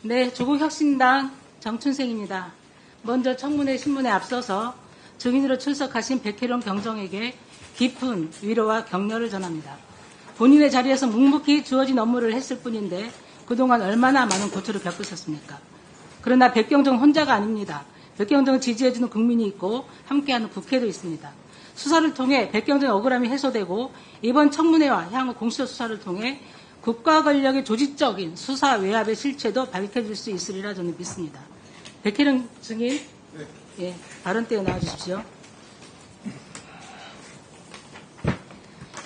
네, 조국혁신당 정춘생입니다. 먼저 청문회 신문에 앞서서 증인으로 출석하신 백혜련 경정에게 깊은 위로와 격려를 전합니다. 본인의 자리에서 묵묵히 주어진 업무를 했을 뿐인데 그동안 얼마나 많은 고초를 겪으셨습니까? 그러나 백경정 혼자가 아닙니다. 백경정을 지지해주는 국민이 있고 함께하는 국회도 있습니다. 수사를 통해 백경정의 억울함이 해소되고 이번 청문회와 향후 공수처 수사를 통해 국가 권력의 조직적인 수사 외압의 실체도 밝혀질 수 있으리라 저는 믿습니다. 백혜련 증인, 예, 발언대에 나와주십시오.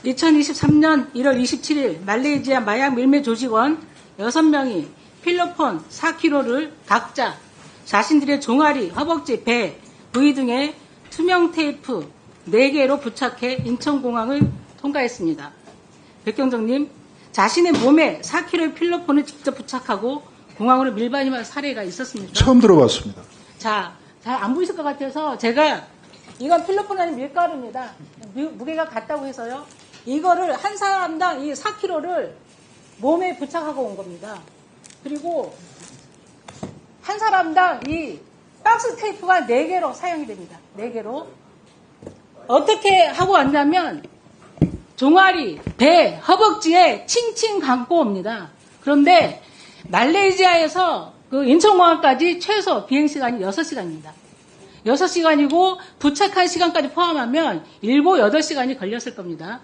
2023년 1월 27일 말레이시아 마약 밀매 조직원 6명이 필로폰 4kg를 각자 자신들의 종아리, 허벅지, 배, 부위 등에 투명 테이프 4개로 부착해 인천공항을 통과했습니다. 백경정님, 자신의 몸에 4kg의 필로폰을 직접 부착하고 공항으로 밀반입한 사례가 있었습니까? 처음 들어봤습니다. 자, 잘 안 보이실 것 같아서 제가 이건 필로폰 아닌 밀가루입니다. 무게가 같다고 해서요. 이거를 한 사람당 이 4kg를 몸에 부착하고 온 겁니다. 그리고 한 사람당 이 박스 테이프가 4개로 사용이 됩니다. 4개로. 어떻게 하고 왔냐면 종아리, 배, 허벅지에 칭칭 감고 옵니다. 그런데 말레이시아에서 그 인천공항까지 최소 비행시간이 6시간입니다. 6시간이고 부착한 시간까지 포함하면 7, 8시간이 걸렸을 겁니다.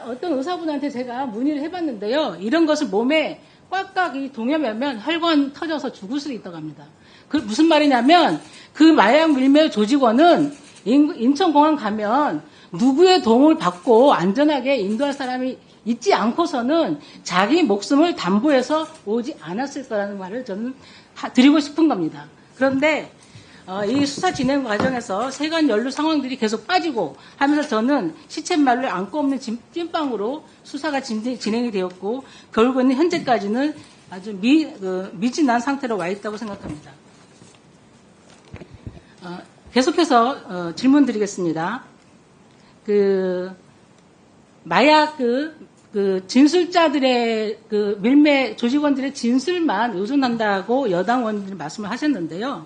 어떤 의사분한테 제가 문의를 해봤는데요. 이런 것을 몸에 꽉꽉 동여매면 혈관 터져서 죽을 수도 있다고 합니다. 그 무슨 말이냐면 그 마약 밀매 조직원은 인천공항 가면 누구의 도움을 받고 안전하게 인도할 사람이 있지 않고서는 자기 목숨을 담보해서 오지 않았을 거라는 말을 저는 드리고 싶은 겁니다. 그런데 이 수사 진행 과정에서 세관 연루 상황들이 계속 빠지고 하면서 저는 시쳇말을 안고 없는 찐빵으로 수사가 진행이 되었고 결국에는 현재까지는 아주 미진한 상태로 와 있다고 생각합니다. 계속해서 질문 드리겠습니다. 마약 진술자들의 밀매 조직원들의 진술만 의존한다고 여당 의원들이 말씀을 하셨는데요.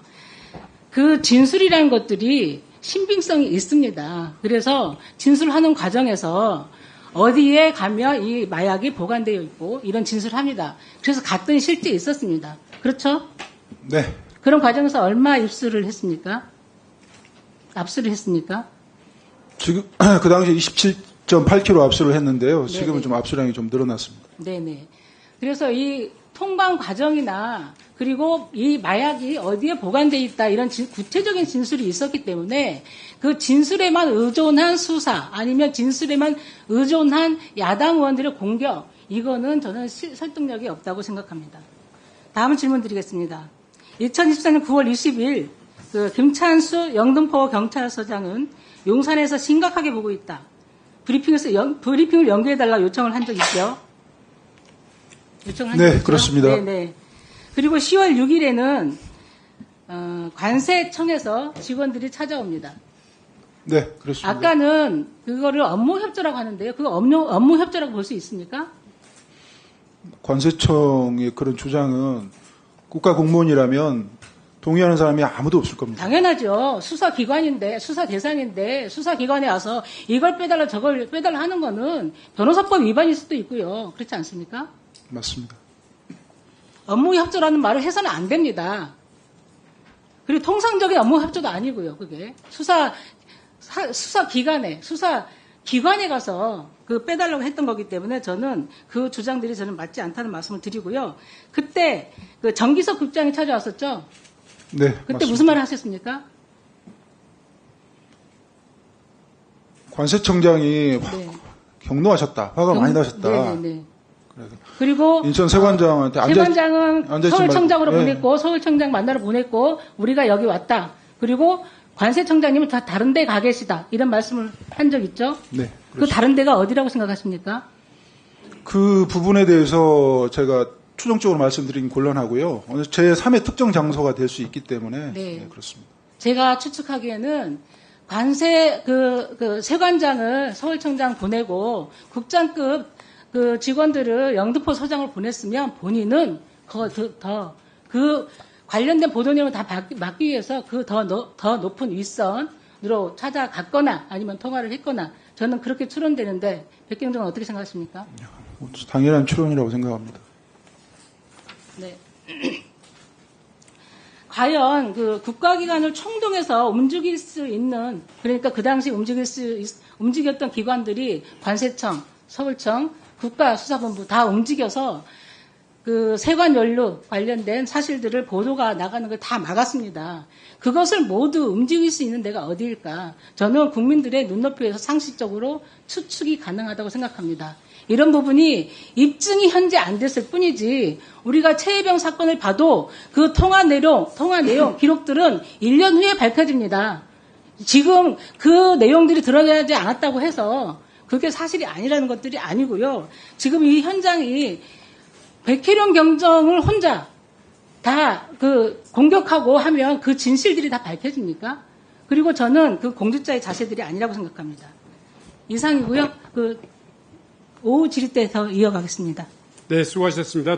그 진술이라는 것들이 신빙성이 있습니다. 그래서 진술하는 과정에서 어디에 가면 이 마약이 보관되어 있고 이런 진술을 합니다. 그래서 갔더니 실제 있었습니다. 그렇죠? 네. 그런 과정에서 얼마 입수를 했습니까? 압수를 했습니까? 지금 그 당시에 27.8kg 압수를 했는데요. 네네. 지금은 좀 압수량이 좀 늘어났습니다. 네네. 그래서 이 통관 과정이나 그리고 이 마약이 어디에 보관되어 있다 이런 구체적인 진술이 있었기 때문에 그 진술에만 의존한 수사 아니면 진술에만 의존한 야당 의원들의 공격 이거는 저는 설득력이 없다고 생각합니다. 다음 질문 드리겠습니다. 2024년 9월 20일 김찬수 영등포 경찰서장은 용산에서 심각하게 보고 있다. 브리핑을 연기해달라고 요청을 한 적 있죠? 네, 그렇습니다. 네네. 그리고 10월 6일에는 관세청에서 직원들이 찾아옵니다. 네, 그렇습니다. 아까는 그거를 업무 협조라고 하는데요. 그거 업무 협조라고 볼 수 있습니까? 관세청의 그런 주장은 국가 공무원이라면 동의하는 사람이 아무도 없을 겁니다. 당연하죠. 수사기관인데, 수사 대상인데, 수사기관에 와서 이걸 빼달라 저걸 빼달라 하는 거는 변호사법 위반일 수도 있고요. 그렇지 않습니까? 맞습니다. 업무 협조라는 말을 해서는 안 됩니다. 그리고 통상적인 업무 협조도 아니고요. 그게 수사기관에 가서 그 빼달라고 했던 거기 때문에 저는 그 주장들이 저는 맞지 않다는 말씀을 드리고요. 그때 그 정기석 국장이 찾아왔었죠. 네. 그때 맞습니다. 무슨 말을 하셨습니까? 관세청장이 네. 경노하셨다. 화가 많이 나셨다. 네네네. 그리고 인천 세관장한테 세관장은 서울청장으로 네. 보냈고 서울청장 만나러 보냈고 우리가 여기 왔다. 그리고 관세청장님은 다 다른 데 가 계시다. 이런 말씀을 한 적 있죠? 네. 그 다른 데가 어디라고 생각하십니까? 그 부분에 대해서 제가 추정적으로 말씀드리긴 곤란하고요. 어느 제3의 특정 장소가 될 수 있기 때문에 네. 네, 그렇습니다. 제가 추측하기에는 세관장을 서울청장 보내고 국장급 그 직원들을 영등포 서장을 보냈으면 본인은 그 관련된 보도 내용을 다 막기 위해서 그 더 높은 윗선으로 찾아갔거나 아니면 통화를 했거나 저는 그렇게 추론되는데 백경정은 어떻게 생각하십니까? 당연한 추론이라고 생각합니다. 네. 과연 그 국가기관을 총동해서 움직일 수 있는, 그러니까 그 당시 움직였던 기관들이 관세청, 서울청, 국가수사본부 다 움직여서 그 세관 연루 관련된 사실들을 보도가 나가는 걸 다 막았습니다. 그것을 모두 움직일 수 있는 데가 어디일까? 저는 국민들의 눈높이에서 상식적으로 추측이 가능하다고 생각합니다. 이런 부분이 입증이 현재 안 됐을 뿐이지 우리가 최혜병 사건을 봐도 그 통화 내용 기록들은 1년 후에 밝혀집니다. 지금 그 내용들이 드러나지 않았다고 해서 그게 사실이 아니라는 것들이 아니고요. 지금 이 현장이 백혜령 경정을 혼자 다 그 공격하고 하면 그 진실들이 다 밝혀집니까? 그리고 저는 그 공직자의 자세들이 아니라고 생각합니다. 이상이고요. 그 오후 질의 때 더 이어가겠습니다. 네, 수고하셨습니다.